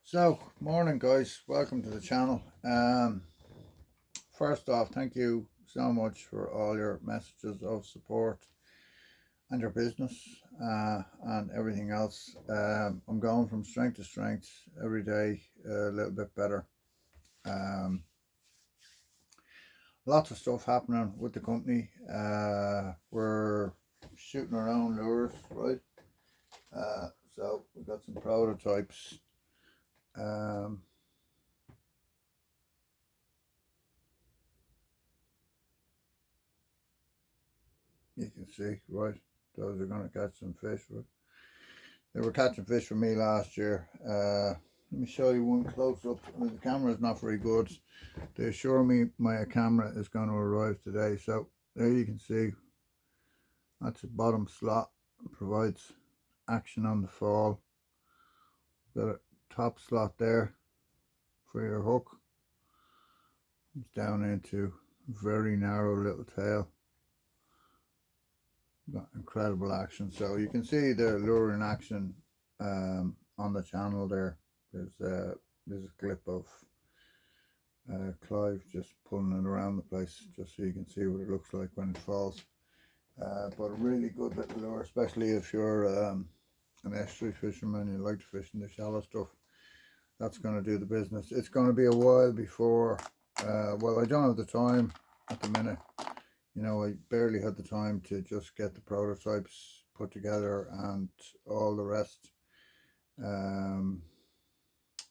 So, morning guys, welcome to the channel. First off, thank you so much for all your messages of support and your business and everything else. I'm going from strength to strength every day, a little bit better. Um, Lots of stuff happening with the company. We're shooting our own lures, right? So we've got some prototypes. Um, you can see, right? Those are going to catch some fish, right? They were catching fish for me last year. Let me show you one close up. I mean, the camera is not very good. They assure me my camera is going to arrive today. So there you can see that's the bottom slot. It provides action on the fall. Got a top slot there for your hook. It's down into a very narrow little tail. Got incredible action. So you can see the lure in action on the channel there. There's a clip of Clive just pulling it around the place just so you can see what it looks like when it falls. But a really good little lure, especially if you're an estuary fisherman, you like to fish in the shallow stuff. That's going to do the business. It's going to be a while before, well, I don't have the time at the minute. You know, I barely had the time to just get the prototypes put together and all the rest.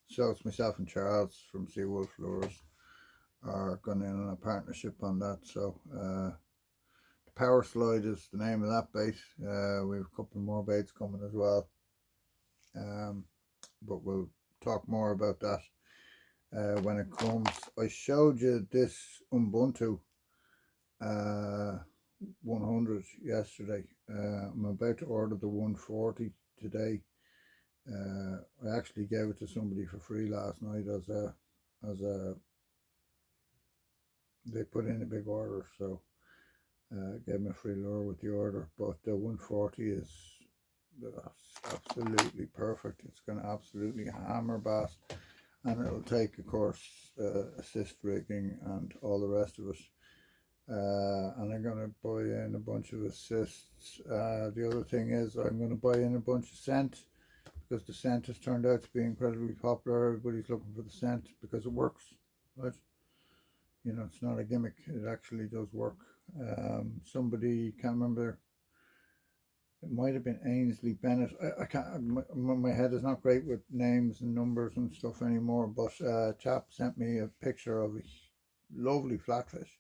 So it's myself and Charles from Seawolf Lures are going in on a partnership on that. So the Power Slide is the name of that bait. We have a couple more baits coming as well, but we'll talk more about that when it comes. I showed you this Ubuntu 100 yesterday. I'm about to order the 140 today. I actually gave it to somebody for free last night as a they put in a big order, so gave me a free lure with the order. But the 140 is absolutely perfect. It's going to absolutely hammer bass, and it'll take, of course, assist rigging and all the rest of it. And I'm going to buy in a bunch of assists. The other thing is I'm going to buy in a bunch of scent, because the scent has turned out to be incredibly popular. Everybody's looking for the scent because it works, right? You know, it's not a gimmick, it actually does work. Somebody, can't remember, it might have been Ainsley Bennett. I can't, my head is not great with names and numbers and stuff anymore, but a chap sent me a picture of a lovely flatfish.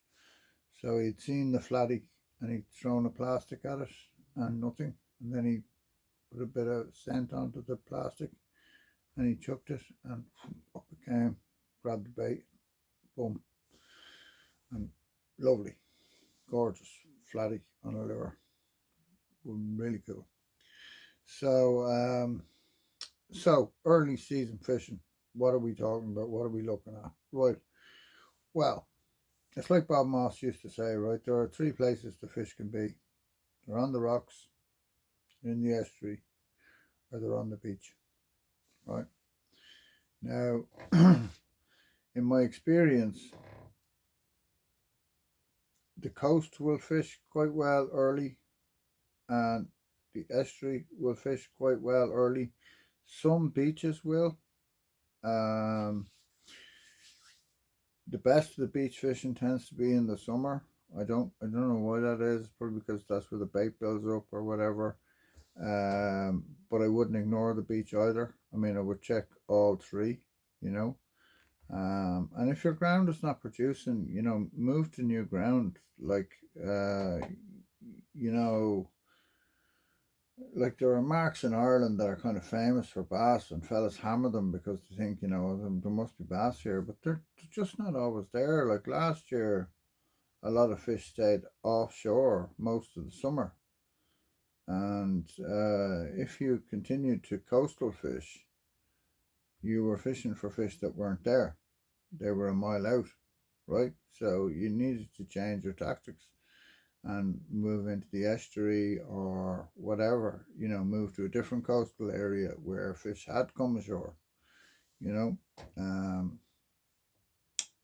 So he'd seen the flatty and he'd thrown a plastic at it and nothing, and then he put a bit of scent onto the plastic and he chucked it and up it came, grabbed the bait, boom, and lovely, gorgeous flatty on a lure. Really cool. So so early season fishing, what are we talking about? What are we looking at? Right, well, it's like Bob Moss used to say, right? There are three places the fish can be. They're on the rocks, in the estuary, or they're on the beach, right? Now, in my experience, the coast will fish quite well early, and the estuary will fish quite well early. Some beaches will. Um, the best of the beach fishing tends to be in the summer. I don't know why that is. Probably because that's where the bait builds up or whatever. But I wouldn't ignore the beach either. I mean, I would check all three, you know. And if your ground is not producing, you know, move to new ground. Like, you know, like there are marks in Ireland that are kind of famous for bass, and fellas hammer them because they think, you know, there must be bass here, but they're just not always there. Like last year, a lot of fish stayed offshore most of the summer, and if you continued to coastal fish, you were fishing for fish that weren't there. They were a mile out, right? So you needed to change your tactics and move into the estuary or whatever, you know, move to a different coastal area where fish had come ashore, you know.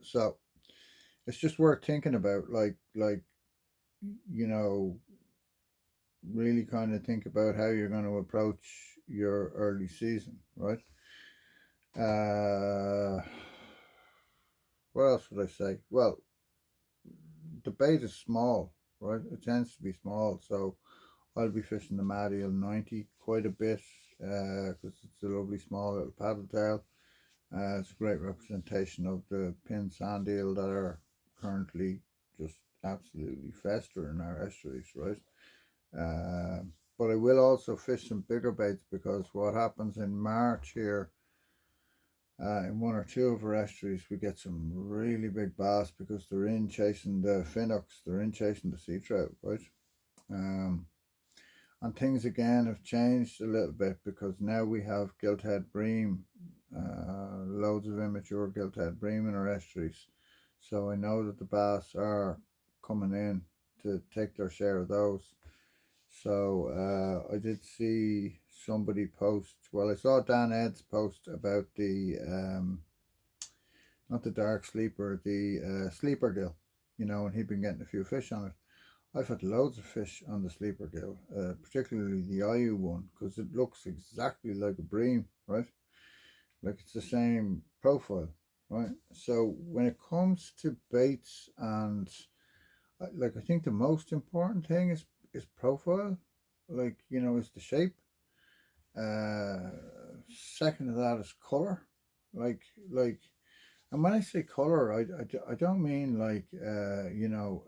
So it's just worth thinking about, like you know, really kind of think about how you're going to approach your early season, right? Uh, what else would I say? Well, the bait is small, right? It tends to be small, so I'll be fishing the Mad Eel 90 quite a bit because it's a lovely small little paddle tail. It's a great representation of the pin sand eel that are currently just absolutely fester in our estuaries, right? Uh, but I will also fish some bigger baits because what happens in March here, in one or two of our estuaries, we get some really big bass because they're in chasing the finnocks, they're in chasing the sea trout, right? Um, and things again have changed a little bit because now we have gilthead bream, loads of immature gilthead bream in our estuaries. So I know that the bass are coming in to take their share of those. So I did see somebody post. Well, I saw Dan Ed's post about the not the dark sleeper, the sleeper gill. You know, and he'd been getting a few fish on it. I've had loads of fish on the sleeper gill, particularly the IU one, because it looks exactly like a bream, right? Like it's the same profile, right? So when it comes to baits and like I think the most important thing is profile, like you know, is the shape. Uh, Second to that is color, like like. And when I say color, I don't mean like you know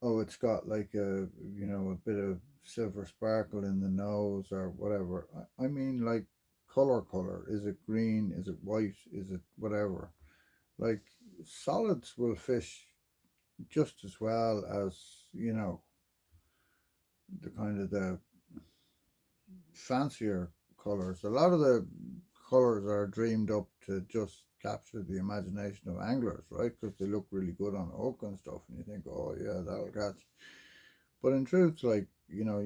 oh, it's got like a you know a bit of silver sparkle in the nose or whatever. I mean like color. Is it green? Is it white? Is it whatever? Like solids will fish just as well as you know the kind of the fancier colors. A lot of the colors are dreamed up to just capture the imagination of anglers, right? Because they look really good on a hook and stuff, and you think, oh yeah, that'll catch. But in truth, like, you know,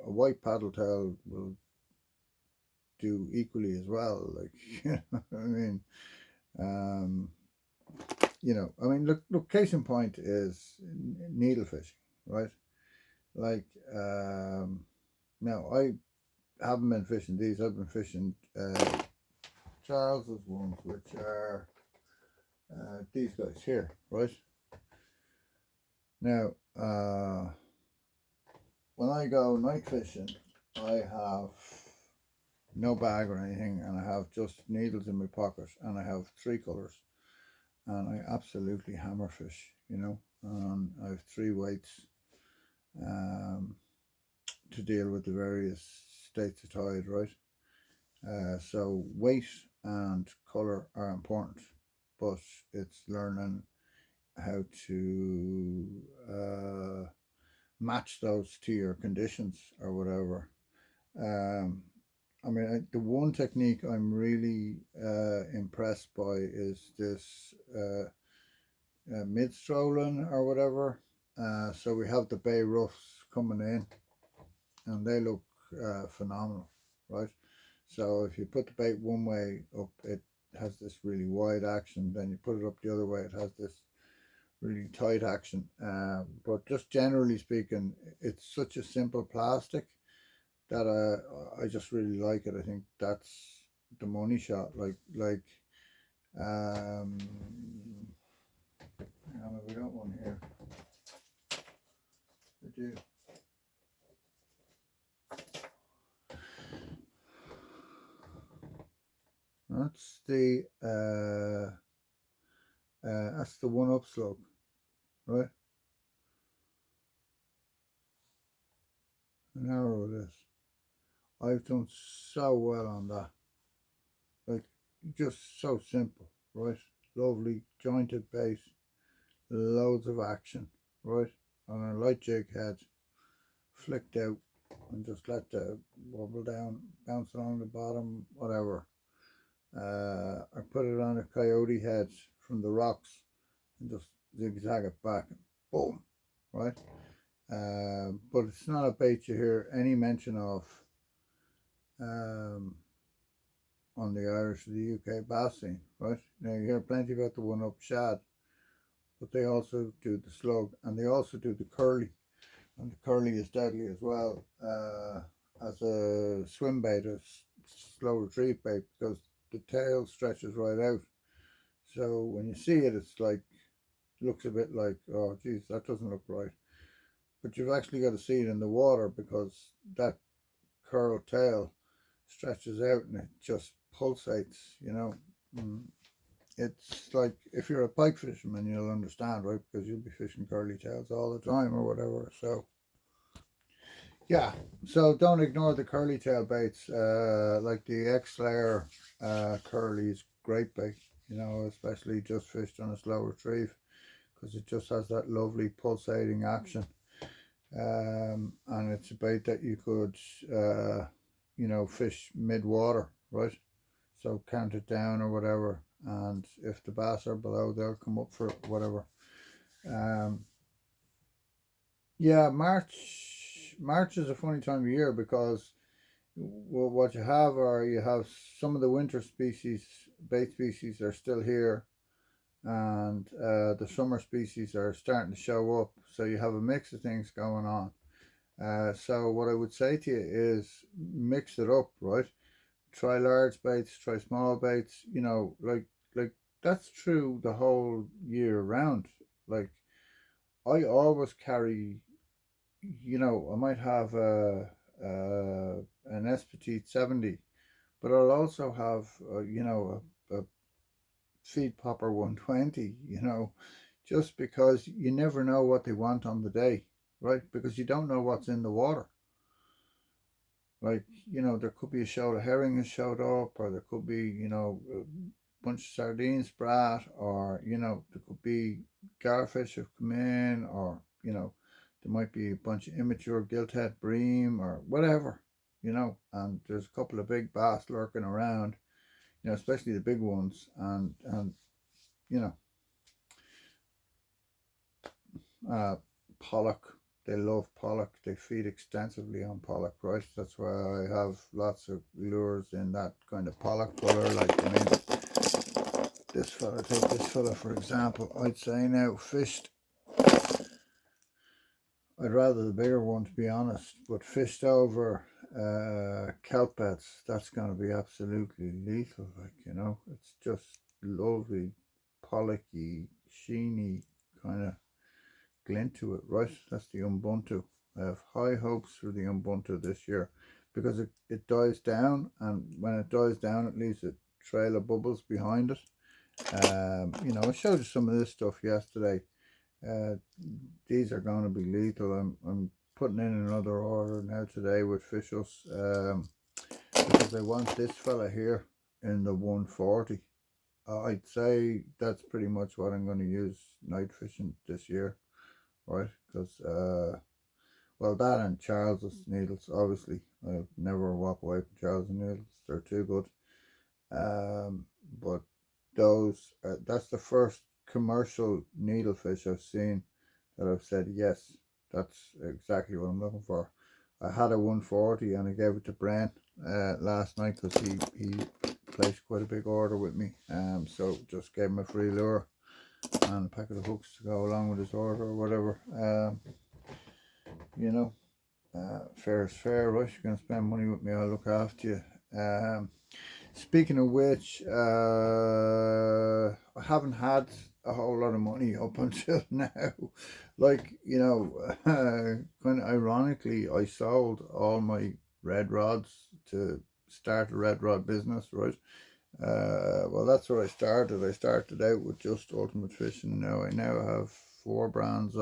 a white paddle tail will do equally as well. Like, you know, I mean, um, look, case in point is needle fishing, right? Like, now I haven't been fishing these. I've been fishing Charles's ones, which are these guys here, right? Now, when I go night fishing, I have no bag or anything, and I have just needles in my pocket, and I have three colors, and I absolutely hammer fish, you know. And I have three weights um, to deal with the various states of tide, right? So weight and color are important, but it's learning how to match those to your conditions or whatever. Um, the one technique I'm really impressed by is this mid strolling or whatever. So we have the bay roughs coming in, and they look phenomenal, right? So if you put the bait one way up, it has this really wide action. Then you put it up the other way, it has this really tight action. But just generally speaking, it's such a simple plastic that I just really like it. I think that's the money shot. Um, hang on, we got one here. I do. That's the one up slope, right? How narrow it is. I've done so well on that. Like just so simple, right? Lovely jointed base, loads of action, right? On a light jig head, flicked out, and just let the wobble down, bounce along the bottom, whatever. I put it on a coyote head from the rocks and just zigzag it back, and boom, right? But it's not a bait you hear any mention of. Um, on the Irish or the UK bass scene, right? Now you hear plenty about the one-up shad, but they also do the slug, and they also do the curly, and the curly is deadly as well as a swim bait, a slow retrieve bait, because the tail stretches right out. So when you see it, it's like, looks a bit like, oh geez, that doesn't look right. But you've actually got to see it in the water, because that curl tail stretches out and it just pulsates, you know. It's like, if you're a pike fisherman, you'll understand, right? Because you'll be fishing curly tails all the time or whatever. So yeah, so don't ignore the curly tail baits, like the X-Layer curly is great bait, you know, especially just fished on a slow retrieve, because it just has that lovely pulsating action. And it's a bait that you could, you know, fish mid-water, right? So count it down or whatever, and if the bass are below, they'll come up for it, whatever. Yeah, March is a funny time of year, because what you have are, you have some of the winter species, bait species, are still here, and the summer species are starting to show up. So you have a mix of things going on. So what I would say to you is, mix it up, right? Try large baits, try small baits, you know, like that's true the whole year round. Like, I always carry, you know, I might have an S Petite 70, but I'll also have, you know, a feed popper 120, you know, just because you never know what they want on the day, right? Because you don't know what's in the water. Like, you know, there could be a shoal of herring has showed up, or there could be, you know, a bunch of sardines brat, or, you know, there could be garfish have come in, or, you know, there might be a bunch of immature gilthead bream or whatever, you know, and there's a couple of big bass lurking around, you know, especially the big ones, and you know, pollock. They love pollock. They feed extensively on pollock, right? That's why I have lots of lures in that kind of pollock color. Like, I mean, this fella, take this fella for example. I'd say now fished, I'd rather the bigger one, to be honest, but fished over kelp beds, that's going to be absolutely lethal. Like, you know, it's just lovely, pollocky, sheeny kind of glint to it, right? That's the Ubuntu. I have high hopes for the Ubuntu this year, because it dies down, and when it dies down, it leaves a trail of bubbles behind it. You know, I showed you some of this stuff yesterday. These are going to be lethal. I'm putting in another order now today with Fishers, because I want this fella here in the 140. I'd say that's pretty much what I'm going to use night fishing this year, right? Because well, that and Charles's needles, obviously. I'll never walk away from Charles's needles. They're too good. But those, that's the first commercial needlefish I've seen that I've said, yes, that's exactly what I'm looking for. I had a 140 and I gave it to Brent last night, because he placed quite a big order with me. So just gave him a free lure and a packet of hooks to go along with his order or whatever. You know, fair is fair, right? You're going to spend money with me, I'll look after you. Speaking of which, I haven't had a whole lot of money up until now. Like, you know, kind of ironically, I sold all my red rods to start a red rod business, right? Well, that's where I started. I started out with just Ultimate Fishing. Now I now have 4 brands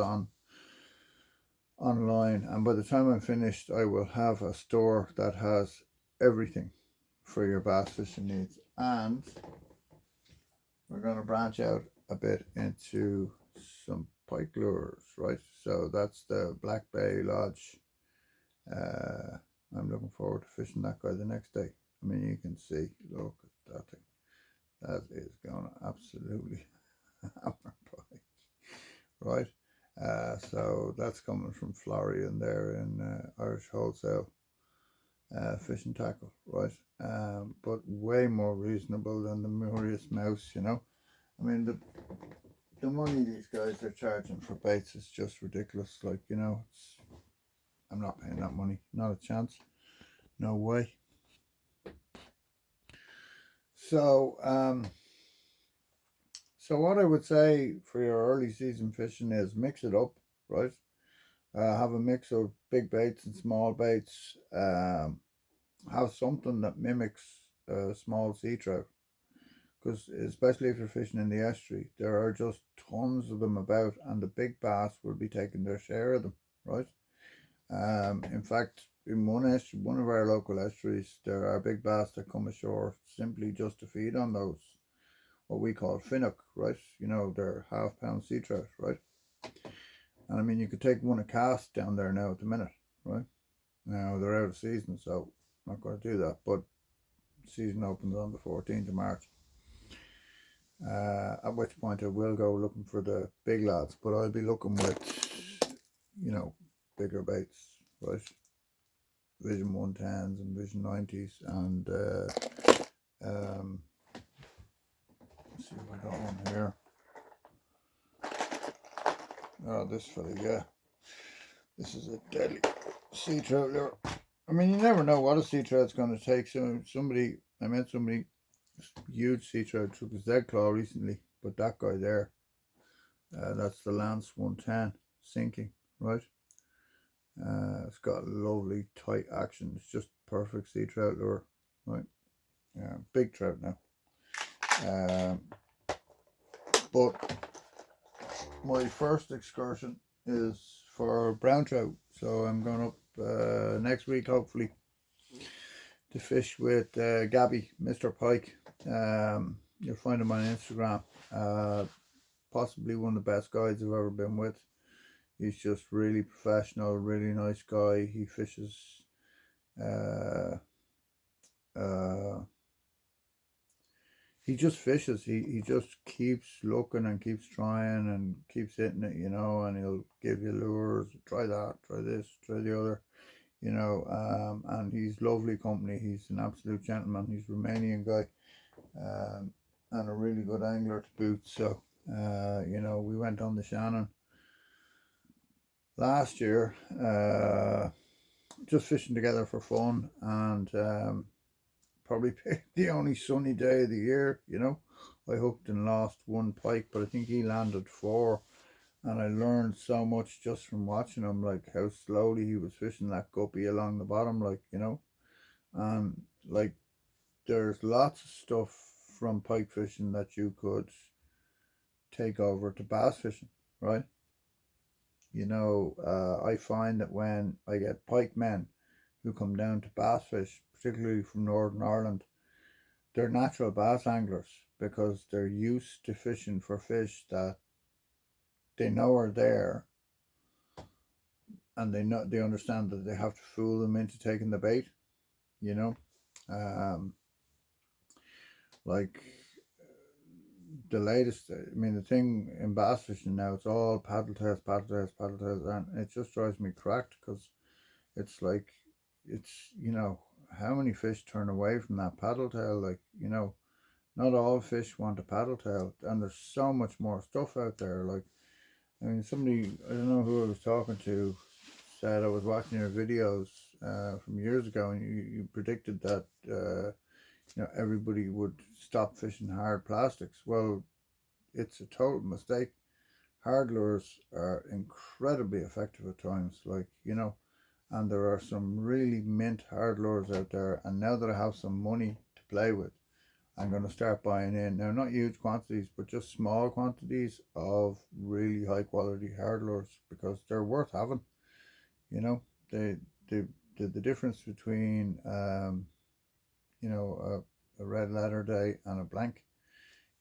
online, and by the time I'm finished, I will have a store that has everything for your bass fishing needs. And we're going to branch out a bit into some pike lures, right? So that's the Black Bay Lodge. I'm looking forward to fishing that guy the next day. I mean, you can see, look at that thing. That is going to absolutely hammer pike, right? So that's coming from Florian there in Irish Wholesale Fishing Tackle, right? But way more reasonable than the Maurice Mouse, you know. I mean, the money these guys are charging for baits is just ridiculous. Like, you know, I'm not paying that money. Not a chance. No way. So, so what I would say for your early season fishing is mix it up, right? Have a mix of big baits and small baits. Have something that mimics small sea trout, because especially if you're fishing in the estuary, there are just tons of them about, and the big bass will be taking their share of them, right? In fact, in one of our local estuaries, there are big bass that come ashore simply just to feed on those, what we call finnock, right? You know, they're half-pound sea trout, right? And I mean, you could take one a cast down there now at the minute, right? Now they're out of season, so I'm not going to do that. But season opens on the 14th of March. At which point I will go looking for the big lads, but I'll be looking with, you know, bigger baits, right? Vision 110s and Vision 90s, and let's see if I got one here. Oh, this fella, yeah. This is a deadly sea trout lure. I mean, you never know what a sea trout's going to take. So I met somebody, huge sea trout, took his dead claw recently, but that guy there, that's the Lance 110 sinking, right? It's got lovely tight action. It's just perfect sea trout lure, right? Big trout now. But my first excursion is for brown trout, so I'm going up next week hopefully to fish with Gabby, Mr. Pike. You'll find him on Instagram. Possibly one of the best guides I've ever been with. He's just really professional, really nice guy. He fishes he just fishes. He just keeps looking and keeps trying and keeps hitting it, you know, and he'll give you lures, try that, try this, try the other, you know, and he's lovely company. He's an absolute gentleman. He's a Romanian guy, and a really good angler to boot. So, you know, we went on the Shannon last year, just fishing together for fun, and probably picked the only sunny day of the year, you know. I hooked and lost one pike, but I think he landed 4, and I learned so much just from watching him, like how slowly he was fishing that guppy along the bottom, like, you know. And like, there's lots of stuff from pike fishing that you could take over to bass fishing, right? You know, I find that when I get pike men who come down to bass fish, particularly from Northern Ireland, they're natural bass anglers because they're used to fishing for fish that they know are there, and they understand that they have to fool them into taking the bait, you know. Um, like the latest, I mean, the thing in bass fishing now, it's all paddle tails, and it just drives me cracked, because it's like, it's, you know, how many fish turn away from that paddle tail? Like, you know, not all fish want a paddle tail, and there's so much more stuff out there. Like, I mean, somebody, I don't know who I was talking to, said I was watching your videos from years ago, and you predicted that you know, everybody would stop fishing hard plastics. Well, it's a total mistake. Hard lures are incredibly effective at times, like, you know, and there are some really mint hard lures out there. And now that I have some money to play with, I'm going to start buying in. Now, not huge quantities, but just small quantities of really high quality hard lures, because they're worth having. You know, the difference between, you know, a red leather day and a blank,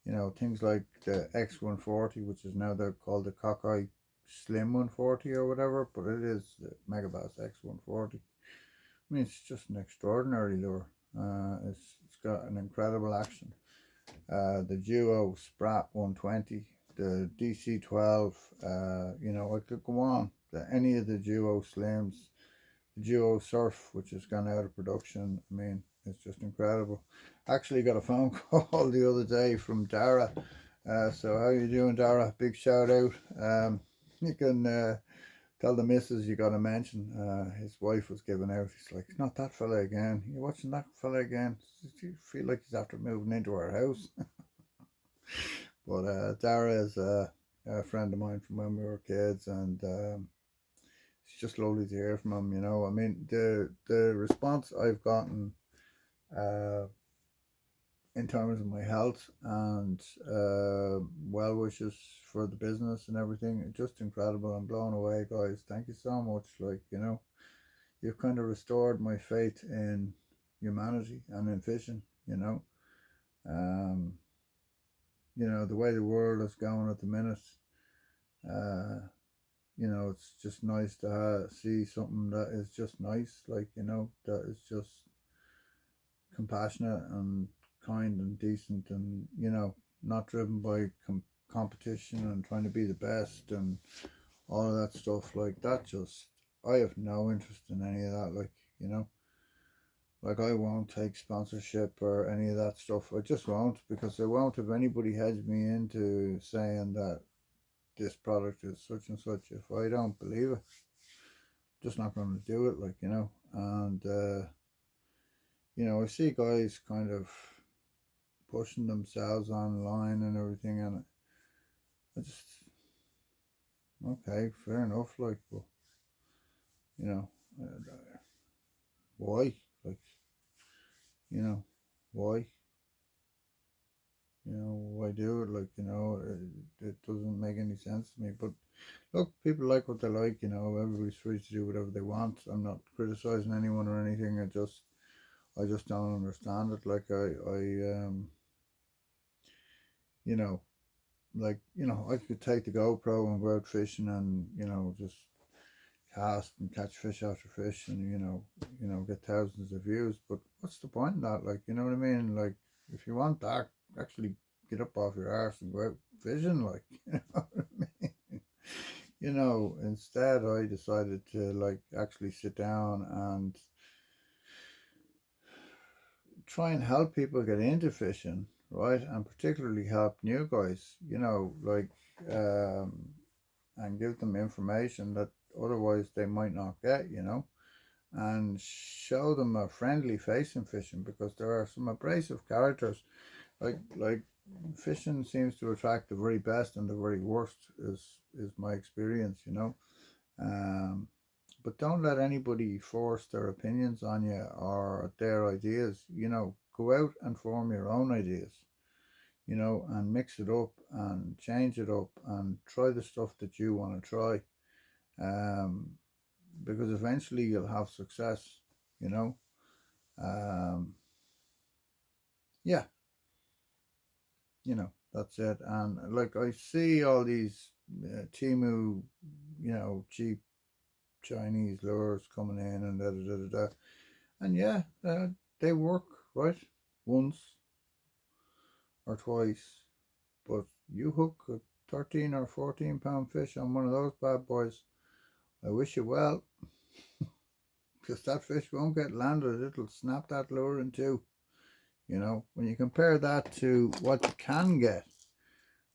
you know, things like the X140, which is now they're called the Cockeye Slim 140 or whatever, but it is the Megabass X140. I mean, it's just an extraordinary lure. It's got an incredible action. The Duo Sprat 120, the DC12, you know, I could go on. Any of the Duo Slims, the Duo Surf, which has gone out of production. I mean, It's just incredible. Actually got a phone call the other day from Dara. So how you doing, Dara? Big shout out. You can tell the missus you got to mention. His wife was giving out. He's like, not that fella again. You watching that fella again? You feel like he's after moving into our house. But Dara is a friend of mine from when we were kids, and it's just lovely to hear from him. I mean, the response I've gotten uh, in terms of my health and well wishes for the business and everything, just incredible. I'm blown away, guys. Thank you so much. Like, you've kind of restored my faith in humanity and in fishing. Um, the way the world is going at the minute. Uh, it's just nice to see something that is just nice, like, that is just compassionate and kind and decent, and, not driven by competition and trying to be the best and all of that stuff. Like, that just, I have no interest in any of that. Like, like, I won't take sponsorship or any of that stuff. I just won't, because I won't have anybody hedge me into saying that this product is such and such if I don't believe it. Just not going to do it, like, and I see guys kind of pushing themselves online and everything, and I just, okay, fair enough, like, but you know why, like, why, why do it, like, it doesn't make any sense to me. But look, people like what they like, everybody's free to do whatever they want. I'm not criticizing anyone or anything. I just don't understand it. Like, you know, I could take the GoPro and go out fishing and, just cast and catch fish after fish and, get thousands of views. But what's the point in that? Like, you know what I mean? Like, if you want that, actually get up off your arse and go out fishing, like, you know what I mean? Instead I decided to, like, actually sit down and try and help people get into fishing, right? And particularly help new guys, like, um, and give them information that otherwise they might not get, and show them a friendly face in fishing, because there are some abrasive characters. Like fishing seems to attract the very best and the very worst, is my experience, um, but don't let anybody force their opinions on you or their ideas. Go out and form your own ideas, and mix it up and change it up and try the stuff that you want to try. Um, because eventually you'll have success, you know. Um, yeah, that's it. And like, I see all these Timu, cheap Chinese lures coming in and da da da da da. And yeah, they work, right? Once or twice. But you hook a 13 or 14 pound fish on one of those bad boys, I wish you well, because that fish won't get landed. It'll snap that lure in two. When you compare that to what you can get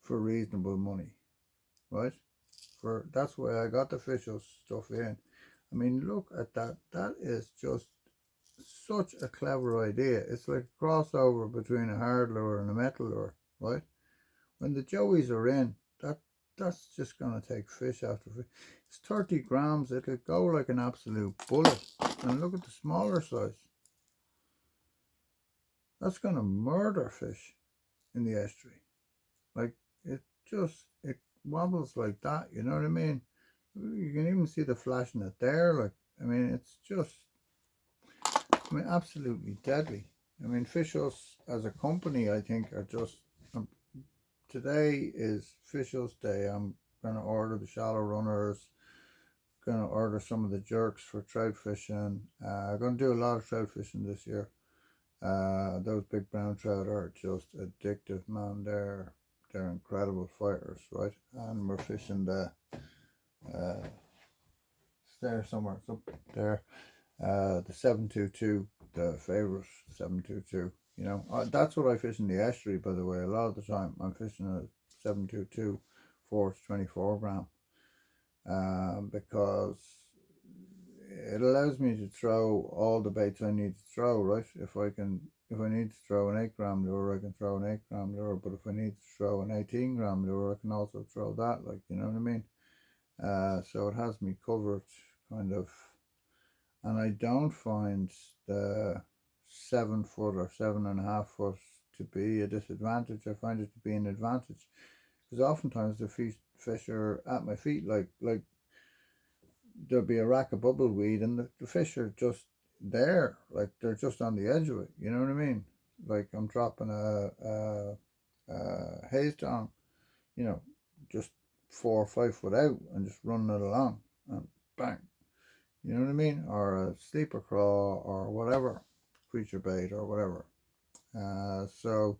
for reasonable money, right? That's why I got the fish stuff in. I mean, look at that. That is just such a clever idea. It's like a crossover between a hard lure and a metal lure, right? When the joeys are in, that's just gonna take fish after fish. It's 30 grams. It'll go like an absolute bullet. And look at the smaller size. That's gonna murder fish in the estuary. Like, it wobbles like that. You know what I mean? You can even see the flashing it there. Like, I mean, it's just, absolutely deadly. I mean, Fish Us as a company, I think, are just. Today is Fish Us Day. I'm gonna order the shallow runners. Gonna order some of the jerks for trout fishing. I'm gonna do a lot of trout fishing this year. Those big brown trout are just addictive, man. They're incredible fighters, right? And we're fishing it's there somewhere. It's up there. The 722 favourite 722. You know, that's what I fish in the estuary, by the way. A lot of the time I'm fishing a 722 force 24 gram, because it allows me to throw all the baits I need to throw, right? If I need to throw an 8 gram lure, I can throw an 8 gram lure, but if I need to throw an 18 gram lure, I can also throw that, like, you know what I mean? So it has me covered, kind of, and I don't find the 7 foot or 7.5 foot to be a disadvantage. I find it to be an advantage, because oftentimes the fish are at my feet, like there'll be a rack of bubbleweed and the fish are just there, like they're just on the edge of it, you know what I mean? Like I'm dropping a haze down, you know, just 4 or 5 foot out and just running it along, and bang, you know what I mean? Or a sleeper craw or whatever, creature bait or whatever. So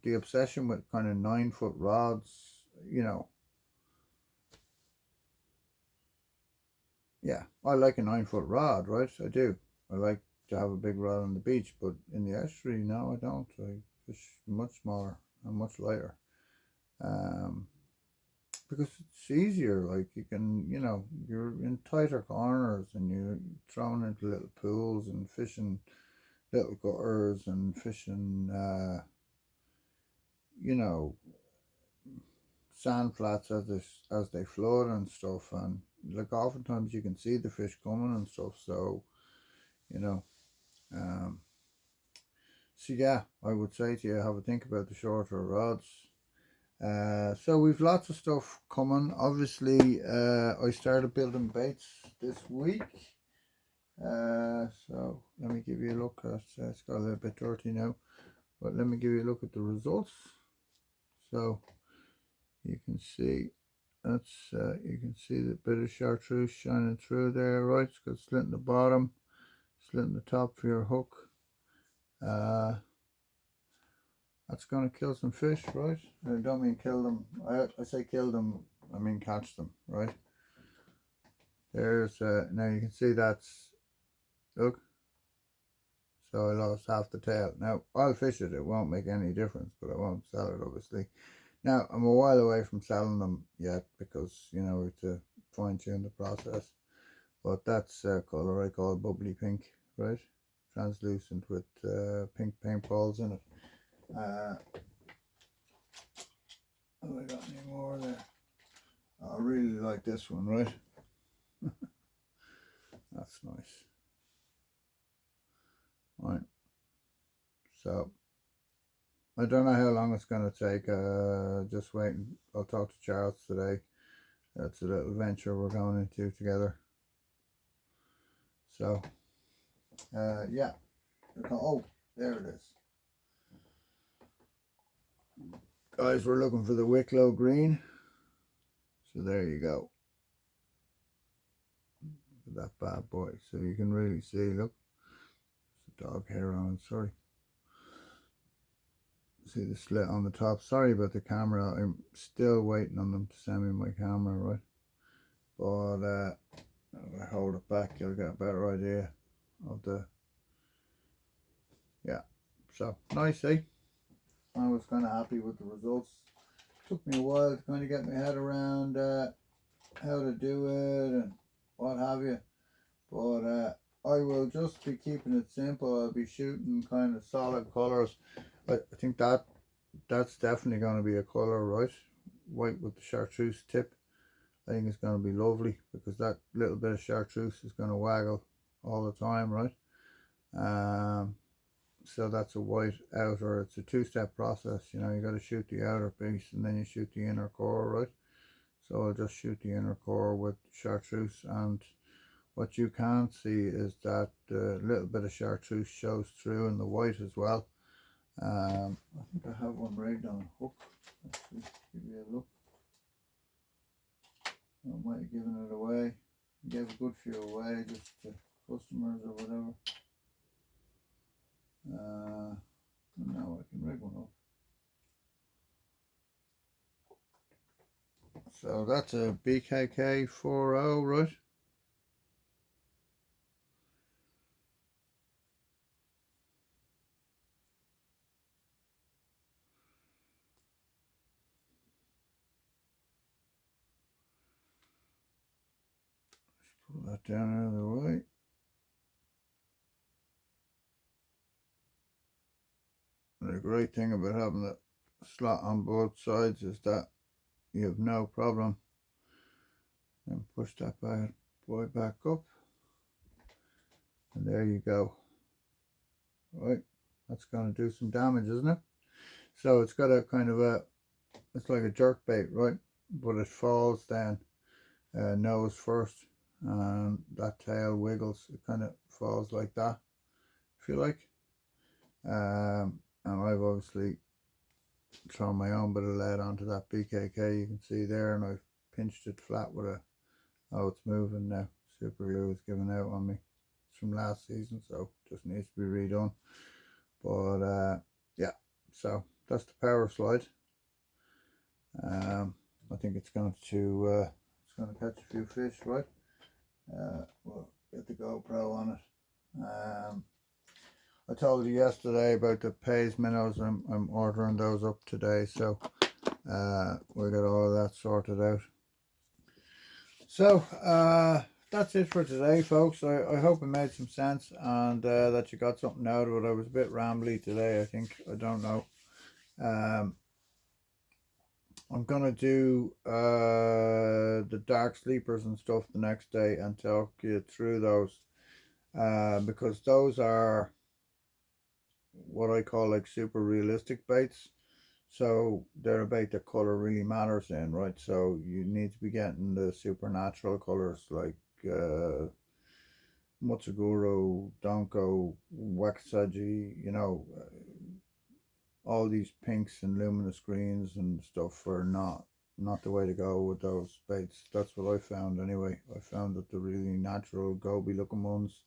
the obsession with kind of 9 foot rods, you know, yeah, I like a 9 foot rod, right? I do. I like to have a big rod on the beach, but in the estuary, no, I don't. I fish much smaller and much lighter. Um, because it's easier. Like you can, you know, you're in tighter corners and you're thrown into little pools and fishing little gutters and fishing, you know, sand flats as they flood and stuff. And like oftentimes you can see the fish coming and stuff. So, you know, um, so yeah, I would say to you, have a think about the shorter rods. So we've lots of stuff coming. Obviously, I started building baits this week. So let me give you a look at. It's got a little bit dirty now, but let me give you a look at the results. So you can see that's you can see the bit of chartreuse shining through there, right? It's got slit in the bottom, slit in the top for your hook. That's going to kill some fish, right? I don't mean kill them. I say kill them, I mean catch them, right? There's, now you can see that's, look, so I lost half the tail. Now, I'll fish it won't make any difference, but I won't sell it, obviously. Now, I'm a while away from selling them yet, because, you know, to fine tune the process. But that's a colour I call bubbly pink, right? Translucent with pink paintballs in it. Have I got any more there? I really like this one, right? That's nice. Right. So, I don't know how long it's going to take. Just waiting. I'll talk to Charles today. That's a little venture we're going into together. So, yeah. Oh, there it is. Guys, we're looking for the Wicklow green. So there you go. Look at that bad boy. So you can really see, look. There's a dog hair on, sorry. See the slit on the top. Sorry about the camera. I'm still waiting on them to send me my camera, right? But if I hold it back, you'll get a better idea of the, yeah. So nice, eh? I was kind of happy with the results. Took me a while to kind of get my head around how to do it and what have you. But I will just be keeping it simple. I'll be shooting kind of solid colours. I think that's definitely going to be a colour, right? White with the chartreuse tip. I think it's going to be lovely, because that little bit of chartreuse is going to waggle all the time, right? So that's a white outer. It's a two-step process, you know. You got to shoot the outer piece and then you shoot the inner core, right? So I'll just shoot the inner core with chartreuse, and what you can't see is that little bit of chartreuse shows through in the white as well. I think I have one rigged on a hook. Let's give you a look. I might have given it away. I gave a good few away just to customers or whatever. Now I can rig one up. So that's a BKK 40, right? Pull that down out of the way. And the great thing about having the slot on both sides is that you have no problem. And push that bad boy back up. And there you go. Right, that's going to do some damage, isn't it? So it's got a kind of a, it's like a jerk bait, right? But it falls down nose first, and that tail wiggles. It kind of falls like that, if you like. And I've obviously thrown my own bit of lead onto that BKK you can see there, and I've pinched it flat with a, oh, it's moving now. Super glue is giving out on me. It's from last season, so just needs to be redone. But yeah, so that's the power slide. I think it's going to catch a few fish, right? We'll get the GoPro on it. I told you yesterday about the Pays minnows. I'm ordering those up today, so we'll get all of that sorted out. So that's it for today, folks. I hope it made some sense, and that you got something out of it. I was a bit rambly today, I think. I don't know. I'm gonna do the dark sleepers and stuff the next day and talk you through those, because those are what I call like super realistic baits. So they're a bait that color really matters in, right? So you need to be getting the supernatural colors like Mutsuguro, Donko, Wakizaji, you know, all these pinks and luminous greens and stuff are not the way to go with those baits. That's what I found anyway. I found that the really natural goby looking ones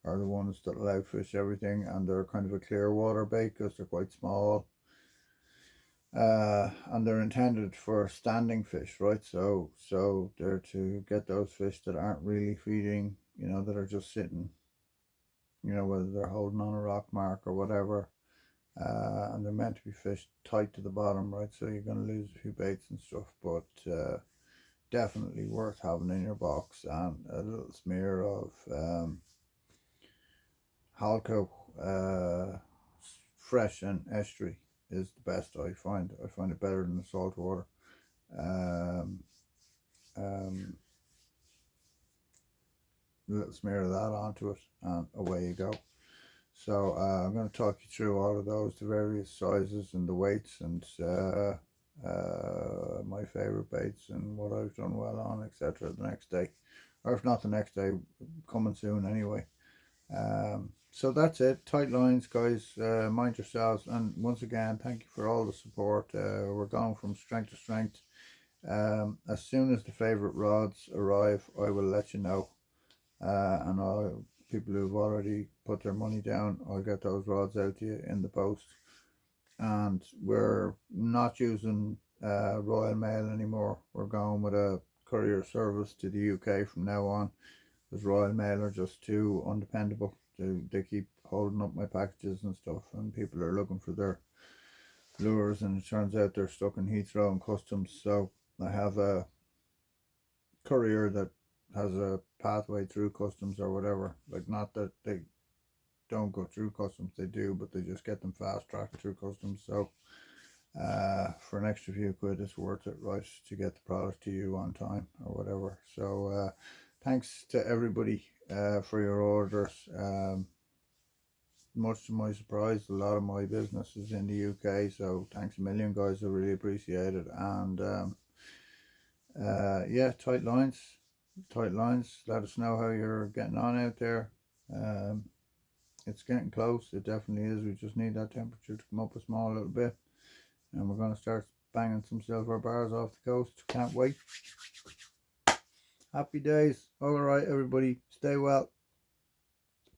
are the ones that allow fish everything, and they're kind of a clear water bait because they're quite small, and they're intended for standing fish, right? So they're to get those fish that aren't really feeding, you know, that are just sitting, you know, whether they're holding on a rock mark or whatever. And they're meant to be fished tight to the bottom, right? So you're going to lose a few baits and stuff, but definitely worth having in your box. And a little smear of Halco fresh and estuary is the best. I find it better than the salt water. A little smear of that onto it, and away you go. So I'm going to talk you through all of those, the various sizes and the weights, and my favorite baits and what I've done well on, etc. the next day, or if not the next day, coming soon anyway. So that's it. Tight lines, guys. Mind yourselves, and once again, thank you for all the support. We're going from strength to strength. As soon as the favorite rods arrive, I will let you know, and people who've already put their money down, I'll get those rods out to you in the post. And we're not using Royal Mail anymore. We're going with a courier service to the UK from now on, because Royal Mail are just too undependable. They keep holding up my packages and stuff, and people are looking for their lures, and it turns out they're stuck in Heathrow and customs. So I have a courier that has a pathway through customs or whatever. Like, not that they don't go through customs, they do, but they just get them fast tracked through customs. So for an extra few quid, it's worth it, right, to get the product to you on time or whatever. So thanks to everybody for your orders. Much to my surprise, a lot of my business is in the UK, so thanks a million, guys. I really appreciate it. And yeah, tight lines. Let us know how you're getting on out there. It's getting close. It definitely is. We just need that temperature to come up a small little bit, and we're going to start banging some silver bars off the coast. Can't wait. Happy days. All right, everybody, stay well.